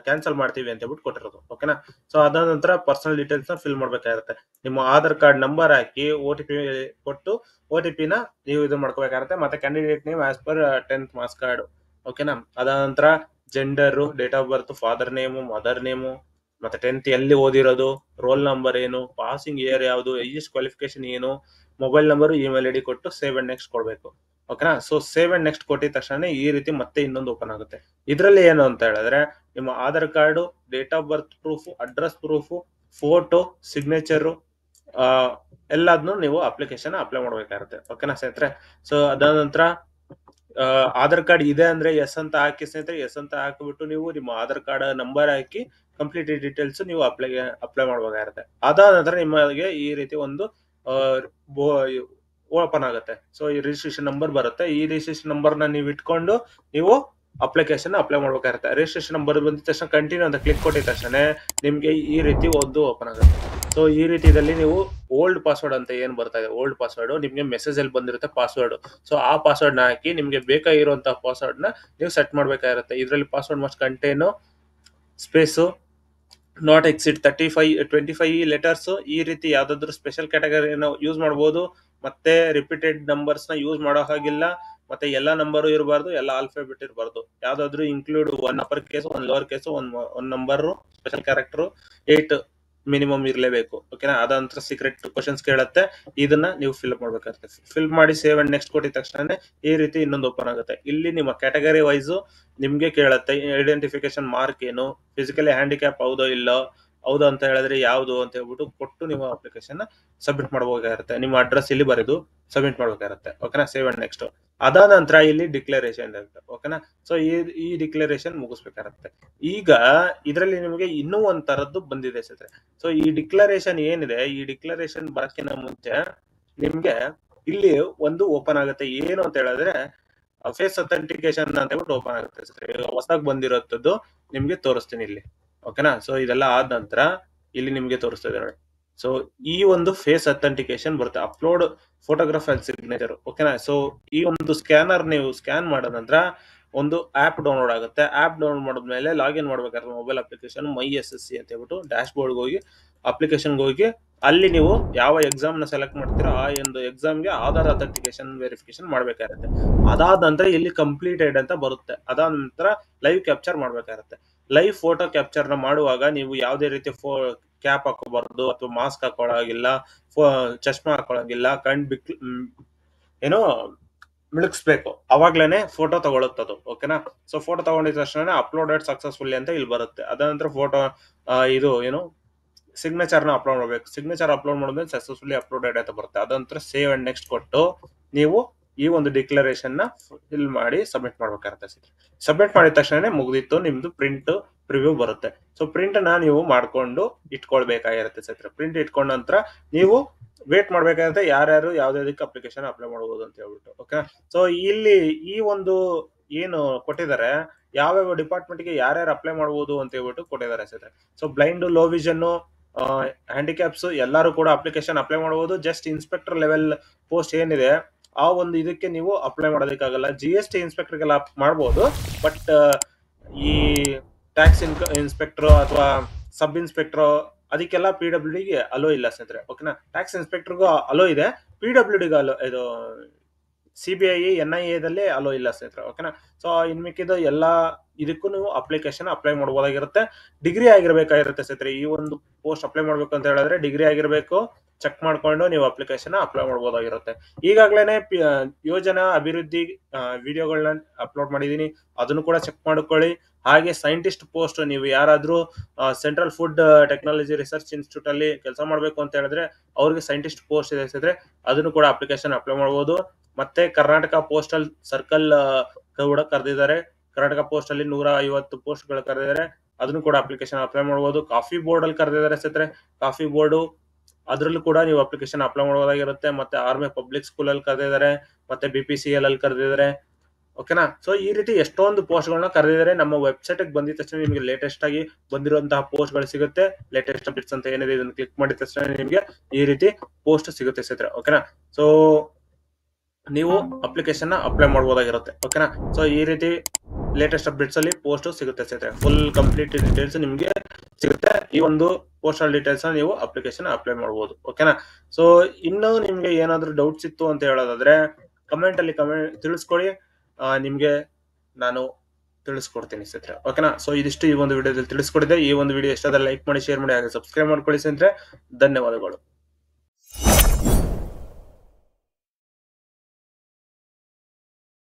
ಕ್ಯಾನ್ಸಲ್ ಮಾಡ್ತೀವಿ ಅಂತ ಹೇಳ್ಬಿಟ್ಟು ಕೊಟ್ಟಿರೋದು, ಓಕೆನಾ. ಸೊ ಅದಾದ ನಂತರ ಪರ್ಸನಲ್ ಡೀಟೇಲ್ಸ್ ನ ಫಿಲ್ ಮಾಡ್ಬೇಕಾಗುತ್ತೆ. ನಿಮ್ಮ ಆಧಾರ್ ಕಾರ್ಡ್ ನಂಬರ್ ಹಾಕಿ OTP ಕೊಟ್ಟು OTP ನ ನೀವು ಇದು ಮಾಡ್ಕೋಬೇಕಾಗುತ್ತೆ. ಮತ್ತೆ candidate name as per 10th marks card, ಓಕೆನಾ. ಅದಾದ ನಂತರ gender, date of birth, father name, mother name, ಮತ್ತೆ 10th ಎಲ್ಲಿ ಓದಿರೋದು, ರೋಲ್ ನಂಬರ್ ಏನು, ಪಾಸಿಂಗ್ ಇಯರ್ ಯಾವುದು, ಎಜುಕೇಶನ್ ಕ್ವಾಲಿಫಿಕೇಶನ್ ಏನು, ಮೊಬೈಲ್ ನಂಬರ್, ಇಮೇಲ್ ID ಕೊಟ್ಟು ಸೇವ್ ಅಂಡ್ ನೆಕ್ಸ್ಟ್ ಕೊಡ್ಬೇಕು, ಓಕೆನಾ. ಸೊ ಸೇವ್ ಅಂಡ್ ನೆಕ್ಸ್ಟ್ ಕೊಟ್ಟಿದ ತಕ್ಷಣ ಈ ರೀತಿ ಮತ್ತೆ ಇನ್ನೊಂದು ಓಪನ್ ಆಗುತ್ತೆ. ಇದರಲ್ಲಿ ಏನು ಅಂತ ಹೇಳಿದ್ರೆ ನಿಮ್ಮ Aadhaar card, date of birth proof, address proof, photo, signature ಎಲ್ಲದನ್ನು ನೀವು ಅಪ್ಲಿಕೇಶನ್ ಅಪ್ಲೈ ಮಾಡ್ಬೇಕಾಗುತ್ತೆ, ಓಕೆನಾ ಸ್ನೇಹಿತರೆ. ಸೊ ಅದಾದ ನಂತರ ಆಧಾರ್ ಕಾರ್ಡ್ ಇದೆ ಅಂದ್ರೆ ಎಸ್ ಅಂತ ಹಾಕಿ ಸ್ನೇಹಿತರೆ. ಎಸ್ ಅಂತ ಹಾಕಿಬಿಟ್ಟು ನೀವು ನಿಮ್ಮ ಆಧಾರ್ ಕಾರ್ಡ್ ನಂಬರ್ ಹಾಕಿ ಕಂಪ್ಲೀಟ್ ಡೀಟೇಲ್ಸ್ ನೀವು ಅಪ್ಲೈ ಮಾಡಬೇಕಾಗುತ್ತೆ. ಅದಾದ ನಂತರ ನಿಮಗೆ ಈ ರೀತಿ ಒಂದು ಓಪನ್ ಆಗುತ್ತೆ. ಸೊ ಈ ರಿಜಿಸ್ಟ್ರೇಷನ್ ನಂಬರ್ ಬರುತ್ತೆ. ಈ ರಿಜಿಸ್ಟ್ರೇಷನ್ ನಂಬರ್ ನ ನೀವು ಇಟ್ಕೊಂಡು ನೀವು ಅಪ್ಲಿಕೇಶನ್ ಅಪ್ಲೈ ಮಾಡ್ಬೇಕಾಗುತ್ತೆ. ರಿಜಿಸ್ಟ್ರೇಷನ್ ನಂಬರ್ ಬಂದಿದ ತಕ್ಷಣ ಕಂಟಿನ್ಯೂ ಅಂತ ಕ್ಲಿಕ್ ಕೊಟ್ಟಿದ ತಕ್ಷಣ ನಿಮ್ಗೆ ಈ ರೀತಿ ಒಂದು ಓಪನ್ ಆಗುತ್ತೆ. ಸೊ ಈ ರೀತಿಯಲ್ಲಿ ನೀವು ಓಲ್ಡ್ ಪಾಸ್ವರ್ಡ್ ಅಂತ ಏನ್ ಬರ್ತಾ ಇದೆ, ಓಲ್ಡ್ ಪಾಸ್ವರ್ಡ್ ನಿಮ್ಗೆ ಮೆಸೇಜ್ ಅಲ್ಲಿ ಬಂದಿರುತ್ತೆ ಪಾಸ್ವರ್ಡ್. ಸೊ ಆ ಪಾಸ್ವರ್ಡ್ ನ ಹಾಕಿ ನಿಮ್ಗೆ ಬೇಕಾಗಿರುವಂತಹ ಪಾಸ್ವರ್ಡ್ ನ ನೀವು ಸೆಟ್ ಮಾಡ್ಬೇಕಾಗಿರುತ್ತೆ. ಇದರಲ್ಲಿ password must contain space not exceed 25 letters. ಈ ರೀತಿ ಯಾವ್ದಾದ್ರು ಸ್ಪೆಷಲ್ ಕ್ಯಾಟಗರಿನ ಯೂಸ್ ಮಾಡಬಹುದು. ಮತ್ತೆ ರಿಪೀಟೆಡ್ ನಂಬರ್ಸ್ ನ ಯೂಸ್ ಮಾಡೋ ಹಾಗಿಲ್ಲ. ಮತ್ತೆ ಎಲ್ಲಾ ನಂಬರ್ ಇರಬಾರ್ದು, ಎಲ್ಲ ಆಲ್ಫಾಬೆಟ್ ಇರಬಾರ್ದು. ಯಾವ್ದಾದ್ರು include one upper case, one lower case, one number, special character 8 minimum ಇರಲೇಬೇಕು, ಓಕೆನಾ. ಅದ ನಂತರ ಸೀಕ್ರೆಟ್ ಕ್ವಶನ್ಸ್ ಕೇಳುತ್ತೆ, ಇದನ್ನ ನೀವು ಫಿಲ್ ಮಾಡ್ಬೇಕಾಗುತ್ತೆ. ಫಿಲ್ ಮಾಡಿ ಸೇವ್ ಅಂಡ್ ನೆಕ್ಸ್ಟ್ ಕೊಟ್ಟಿದ ತಕ್ಷಣ ಈ ರೀತಿ ಇನ್ನೊಂದು ಓಪನ್ ಆಗುತ್ತೆ. ಇಲ್ಲಿ ನಿಮ್ಮ ಕ್ಯಾಟಗರಿ ವೈಸ್ ನಿಮ್ಗೆ ಕೇಳುತ್ತೆ ಐಡೆಂಟಿಫಿಕೇಶನ್ ಮಾರ್ಕ್ ಏನು, ಫಿಸಿಕಲಿ ಹ್ಯಾಂಡಿಕ್ಯಾಪ್ ಹೌದೋ ಇಲ್ಲೋ, ಹೌದು ಅಂತ ಹೇಳಿದ್ರೆ ಯಾವ್ದು ಅಂತ ಹೇಳ್ಬಿಟ್ಟು ಕೊಟ್ಟು ನೀವು ಅಪ್ಲಿಕೇಶನ್ ಸಬ್ಮಿಟ್ ಮಾಡಬೇಕಾಗಿರುತ್ತೆ. ನಿಮ್ಮ ಅಡ್ರೆಸ್ ಇಲ್ಲಿ ಬರೆದು ಸಬ್ಮಿಟ್ ಮಾಡಬೇಕಾಗಿರುತ್ತೆ, ಓಕೆನಾ. ಸೇವ್ ಅಂಡ್ ನೆಕ್ಸ್ಟ್ ಅದಾದ ನಂತರ ಇಲ್ಲಿ ಡಿಕ್ಲರೇಷನ್ ಇರುತ್ತೆ, ಓಕೆನಾ. ಸೊ ಈ ಡಿಕ್ಲರೇಷನ್ ಮುಗಿಸ್ಬೇಕಾಗುತ್ತೆ. ಈಗ ಇದರಲ್ಲಿ ನಿಮಗೆ ಇನ್ನೂ ಒಂದ್ ತರದ್ದು ಬಂದಿದೆ ಸ್ನೇಹಿತರೆ. ಸೊ ಈ ಡಿಕ್ಲರೇಷನ್ ಏನಿದೆ, ಈ ಡಿಕ್ಲರೇಷನ್ ಬರಕ್ಕಿಂತ ಮುಂಚೆ ನಿಮ್ಗೆ ಇಲ್ಲಿ ಒಂದು ಓಪನ್ ಆಗುತ್ತೆ. ಏನು ಅಂತ ಹೇಳಿದ್ರೆ ಫೇಸ್ ಅಥೆಂಟಿಕೇಶನ್ ಅಂತ ಹೇಳ್ಬಿಟ್ಟು ಓಪನ್ ಆಗುತ್ತೆ ಸ್ನೇಹಿತರೆ. ಹೊಸದಾಗಿ ಬಂದಿರೋದು ನಿಮ್ಗೆ ತೋರಿಸ್ತೀನಿ ಇಲ್ಲಿ, ಓಕೆನಾ. ಸೊ ಇದೆಲ್ಲ ಆದ ನಂತರ ಇಲ್ಲಿ ನಿಮ್ಗೆ ತೋರಿಸ್ತಾ ಇದೆ ನೋಡಿ. ಸೊ ಈ ಒಂದು ಫೇಸ್ ಅಥೆಂಟಿಕೇಶನ್ ಬರುತ್ತೆ. ಅಪ್ಲೋಡ್ ಫೋಟೋಗ್ರಾಫ್ ಅಂಡ್ ಸಿಗ್ನೇಚರ್, ಓಕೆನಾ. ಸೊ ಈ ಒಂದು ಸ್ಕ್ಯಾನರ್ ನೀವು ಸ್ಕ್ಯಾನ್ ಮಾಡಿದ ನಂತರ ಒಂದು ಆಪ್ ಡೌನ್ಲೋಡ್ ಆಗುತ್ತೆ. ಆಪ್ ಡೌನ್ಲೋಡ್ ಮಾಡಿದ್ಮೇಲೆ ಲಾಗಿನ್ ಮಾಡ್ಬೇಕಾದ್ರೆ ಮೊಬೈಲ್ ಅಪ್ಲಿಕೇಶನ್ MySSC ಅಂತ ಹೇಳ್ಬಿಟ್ಟು ಡ್ಯಾಶ್ ಬೋರ್ಡ್ಗೆ ಹೋಗಿ ಅಪ್ಲಿಕೇಶನ್ಗೆ ಹೋಗಿ ಅಲ್ಲಿ ನೀವು ಯಾವ ಎಕ್ಸಾಮ್ ನ ಸೆಲೆಕ್ಟ್ ಮಾಡ್ತೀರಾ ಆ ಒಂದು ಎಕ್ಸಾಮ್ಗೆ ಆಧಾರ್ ಅಥೆಂಟಿಕೇಶನ್ ವೆರಿಫಿಕೇಶನ್ ಮಾಡ್ಬೇಕಾಗುತ್ತೆ. ಅದಾದ ನಂತರ ಇಲ್ಲಿ ಕಂಪ್ಲೀಟೆಡ್ ಅಂತ ಬರುತ್ತೆ. ಅದಾದ ನಂತರ ಲೈವ್ ಕ್ಯಾಪ್ಚರ್ ಮಾಡ್ಬೇಕಾಗುತ್ತೆ. ಲೈವ್ ಫೋಟೋ ಕ್ಯಾಪ್ಚರ್ ನ ಮಾಡುವಾಗ ನೀವು ಯಾವುದೇ ರೀತಿ ಕ್ಯಾಪ್ ಹಾಕೋಬಾರ್ದು ಅಥವಾ ಮಾಸ್ಕ್ ಹಾಕೊಳ್ಳೋಗಿಲ್ಲ, ಚಶ್ಮಾ ಹಾಕೊಳ್ಳೋಂಗಿಲ್ಲ, ಏನೋ ಮಿಳಗಿಸ್ಬೇಕು, ಅವಾಗ್ಲೇನೆ ಫೋಟೋ ತಗೊಳುತ್ತದು. ಓಕೆನಾ. ಸೊ ಫೋಟೋ ತಗೊಂಡಿದ ತಕ್ಷಣ ಅಪ್ಲೋಡೆಡ್ ಸಕ್ಸಸ್ಫುಲಿ ಅಂತ ಇಲ್ಲಿ ಬರುತ್ತೆ. ಅದ ನಂತರ ಫೋಟೋ ಇದು ಏನು ಸಿಗ್ನೇಚರ್ ನ ಅಪ್ಲೋಡ್ ಮಾಡಬೇಕು. ಸಿಗ್ನೇಚರ್ ಅಪ್ಲೋಡ್ ಮಾಡಿದ್ಮೇಲೆ ಸಕ್ಸಸ್ಫುಲಿ ಅಪ್ಲೋಡೆಡ್ ಅಂತ ಬರುತ್ತೆ. ಅದಂತರ ಸೇವ್ ಅಂಡ್ ನೆಕ್ಸ್ಟ್ ಕೊಟ್ಟು ನೀವು ಈ ಒಂದು ಡಿಕ್ಲರೇಷನ್ ನ ಫಿಲ್ ಮಾಡಿ ಸಬ್ಮಿಟ್ ಮಾಡ್ಬೇಕಾಗುತ್ತೆ. ಸಬ್ಮಿಟ್ ಮಾಡಿದ ತಕ್ಷಣ ಮುಗಿದಿತ್ತು, ನಿಮ್ದು ಪ್ರಿಂಟ್ ಪ್ರಿವ್ಯೂ ಬರುತ್ತೆ. ಸೊ ಪ್ರಿಂಟ್ ನ ನೀವು ಮಾಡ್ಕೊಂಡು ಇಟ್ಕೊಳ್ಬೇಕಾಗಿರುತ್ತೆ ಸ್ನೇಹಿತರೆ. ಪ್ರಿಂಟ್ ಇಟ್ಕೊಂಡ ನಂತರ ನೀವು ವೇಟ್ ಮಾಡ್ಬೇಕಾಗುತ್ತೆ ಯಾರ್ಯಾರು ಯಾವ್ದಾವ್ದಕ್ಕೆ ಅಪ್ಲಿಕೇಶನ್ ಅಪ್ಲೈ ಮಾಡಬಹುದು ಅಂತ ಹೇಳ್ಬಿಟ್ಟು. ಓಕೆ. ಸೊ ಇಲ್ಲಿ ಈ ಒಂದು ಏನು ಕೊಟ್ಟಿದ್ದಾರೆ, ಯಾವ್ಯಾವ ಡಿಪಾರ್ಟ್ಮೆಂಟ್ ಗೆ ಯಾರ್ಯಾರು ಅಪ್ಲೈ ಮಾಡಬಹುದು ಅಂತ ಹೇಳ್ಬಿಟ್ಟು ಕೊಟ್ಟಿದ್ದಾರೆ ಸ್ನೇಹಿತರೆ. So blind, low vision, handicaps ಎಲ್ಲರೂ ಕೂಡ ಅಪ್ಲಿಕೇಶನ್ ಅಪ್ಲೈ ಮಾಡಬಹುದು. ಜಸ್ಟ್ ಇನ್ಸ್ಪೆಕ್ಟರ್ ಲೆವೆಲ್ ಪೋಸ್ಟ್ ಏನಿದೆ ಆ ಒಂದು ಇದಕ್ಕೆ ನೀವು ಅಪ್ಲೈ ಮಾಡೋದಕ್ಕಾಗಲ್ಲ. GST ಇನ್ಸ್ಪೆಕ್ಟರ್ಗೆಲ್ಲ ಮಾಡಬಹುದು, ಬಟ್ ಈ ಟ್ಯಾಕ್ಸ್ ಇನ್ಸ್ಪೆಕ್ಟರ್ ಅಥವಾ ಸಬ್ ಇನ್ಸ್ಪೆಕ್ಟರ್ ಅದಕ್ಕೆಲ್ಲ PWD ಗೆ ಅಲೋ ಇಲ್ಲ ಸ್ನೇಹಿತರೆ. ಓಕೆನಾ. ಟ್ಯಾಕ್ಸ್ ಇನ್ಸ್ಪೆಕ್ಟರ್ಗೂ ಅಲೋ ಇದೆ, PWD ಗೆ ಅಲೋ, ಇದು CBI NIA ದಲ್ಲಿ ಅಲೋ ಇಲ್ಲ ಸ್ನೇಹಿತರೆ. ಓಕೆನಾ. ಸೊ ಇನ್ ಮಿಕ್ಕಿದ ಎಲ್ಲಾ ಇದಕ್ಕೂ ನೀವು ಅಪ್ಲಿಕೇಶನ್ ಅಪ್ಲೈ ಮಾಡಬಹುದಾಗಿರುತ್ತೆ. ಡಿಗ್ರಿ ಆಗಿರ್ಬೇಕಾಗಿರುತ್ತೆ ಸ್ನೇಹಿತರೆ. ಈ ಒಂದು ಪೋಸ್ಟ್ ಅಪ್ಲೈ ಮಾಡ್ಬೇಕು ಅಂತ ಹೇಳಿದ್ರೆ ಡಿಗ್ರಿ ಆಗಿರ್ಬೇಕು. ಚೆಕ್ ಮಾಡ್ಕೊಂಡು ನೀವು ಅಪ್ಲಿಕೇಶನ್ ಅಪ್ಲೈ ಮಾಡಬಹುದಾಗಿರುತ್ತೆ. ಈಗಾಗಲೇ ಯೋಜನಾ ಅಭಿವೃದ್ಧಿ ವಿಡಿಯೋಗಳನ್ನ ಅಪ್ಲೋಡ್ ಮಾಡಿದೀನಿ, ಅದನ್ನು ಕೂಡ ಚೆಕ್ ಮಾಡ್ಕೊಳ್ಳಿ. ಹಾಗೆ ಸೈಂಟಿಸ್ಟ್ ಪೋಸ್ಟ್ ನೀವು ಯಾರಾದ್ರೂ central food technology research institute ಅಲ್ಲಿ ಕೆಲಸ ಮಾಡ್ಬೇಕು ಅಂತ ಹೇಳಿದ್ರೆ ಅವ್ರಿಗೆ ಸೈಂಟಿಸ್ಟ್ ಪೋಸ್ಟ್ ಇದೆ ಸ್ನೇಹಿತರೆ, ಅದನ್ನು ಕೂಡ ಅಪ್ಲಿಕೇಶನ್ ಅಪ್ಲೈ ಮಾಡಬಹುದು. ಮತ್ತೆ ಕರ್ನಾಟಕ ಪೋಸ್ಟಲ್ ಸರ್ಕಲ್ ಕೂಡ ಕರೆದಿದ್ದಾರೆ. ಕರ್ನಾಟಕ ಪೋಸ್ಟ್ ಅಲ್ಲಿ 150 ಪೋಸ್ಟ್ ಗಳು ಕರೆದಿದ್ದಾರೆ, ಅದನ್ನು ಕೂಡ ಅಪ್ಲಿಕೇಶನ್ ಅಪ್ಲೈ ಮಾಡಬಹುದು. ಕಾಫಿ ಬೋರ್ಡ್ ಅಲ್ಲಿ ಕರೆದಿದ್ದಾರೆ ಸ್ನೇಹಿತರೆ. ಕಾಫಿ ಬೋರ್ಡ್ ಅದ್ರಲ್ಲೂ ಕೂಡ ನೀವು ಅಪ್ಲಿಕೇಶನ್ ಅಪ್ಲೈ ಮಾಡಬಹುದಾಗಿರುತ್ತೆ. ಮತ್ತೆ ಆರ್ಮಿ ಪಬ್ಲಿಕ್ ಸ್ಕೂಲ್ ಅಲ್ಲಿ ಕರೆದಿದ್ದಾರೆ, ಮತ್ತೆ BPCL ಅಲ್ಲಿ ಕರೆದಿದ್ದಾರೆ. ಓಕೆನಾ. ಸೊ ಈ ರೀತಿ ಎಷ್ಟೊಂದು ಪೋಸ್ಟ್ ಗಳನ್ನ ಕರೆದಿದ್ದಾರೆ. ನಮ್ಮ ವೆಬ್ಸೈಟ್ ಬಂದಿದ ತಕ್ಷಣ ನಿಮಗೆ ಲೇಟೆಸ್ಟ್ ಆಗಿ ಬಂದಿರುವಂತಹ ಪೋಸ್ಟ್ ಗಳು ಸಿಗುತ್ತೆ. ಲೇಟೆಸ್ಟ್ ಅಪ್ಡೇಟ್ಸ್ ಅಂತ ಏನಿದೆ ಇದನ್ನು ಕ್ಲಿಕ್ ಮಾಡಿದ ತಕ್ಷಣ ನಿಮಗೆ ಈ ರೀತಿ ಪೋಸ್ಟ್ ಸಿಗುತ್ತೆ ಸ್ನೇಹಿತರೆ. ಓಕೆನಾ. ಸೊ ನೀವು ಅಪ್ಲಿಕೇಶನ್ ಅಪ್ಲೈ ಮಾಡಬಹುದಾಗಿರುತ್ತೆ. ಓಕೆನಾ. ಸೊ ಈ ರೀತಿ ಲೇಟೆಸ್ಟ್ ಅಪ್ಡೇಟ್ಸ್ ಅಲ್ಲಿ ಪೋಸ್ಟ್ ಸಿಗುತ್ತೆ ಸ್ನೇಹಿತರೆ. ಫುಲ್ ಕಂಪ್ಲೀಟ್ ಡೀಟೇಲ್ಸ್ ನಿಮಗೆ ಸಿಗುತ್ತೆ. ಈ ಒಂದು ಪೋಸ್ಟಲ್ ಡೀಟೇಲ್ಸ್ ನೀವು ಅಪ್ಲಿಕೇಶನ್ ಅಪ್ಲೈ ಮಾಡಬಹುದು. ಓಕೆನಾ. ಸೊ ಇನ್ನು ನಿಮ್ಗೆ ಏನಾದ್ರು ಡೌಟ್ಸ್ ಇತ್ತು ಅಂತ ಹೇಳೋದಾದ್ರೆ ಕಮೆಂಟ್ ಅಲ್ಲಿ ತಿಳಿಸ್ಕೊಳ್ಳಿ, ನಿಮ್ಗೆ ನಾನು ತಿಳಿಸ್ಕೊಡ್ತೀನಿ ಸ್ನೇಹಿತರೆ. ಓಕೆನಾ. ಸೊ ಇದಿಷ್ಟು ಈ ಒಂದು ವಿಡಿಯೋದಲ್ಲಿ ತಿಳಿಸ್ಕೊಡಿದೆ. ಈ ಒಂದು ವಿಡಿಯೋ ಇಷ್ಟ ಆದ್ರೆ ಲೈಕ್ ಮಾಡಿ, ಶೇರ್ ಮಾಡಿ, ಹಾಗೆ ಸಬ್ಸ್ಕ್ರೈಬ್ ಮಾಡ್ಕೊಳ್ಳಿ ಸ್ನೇಹಿತರೆ. ಧನ್ಯವಾದಗಳು.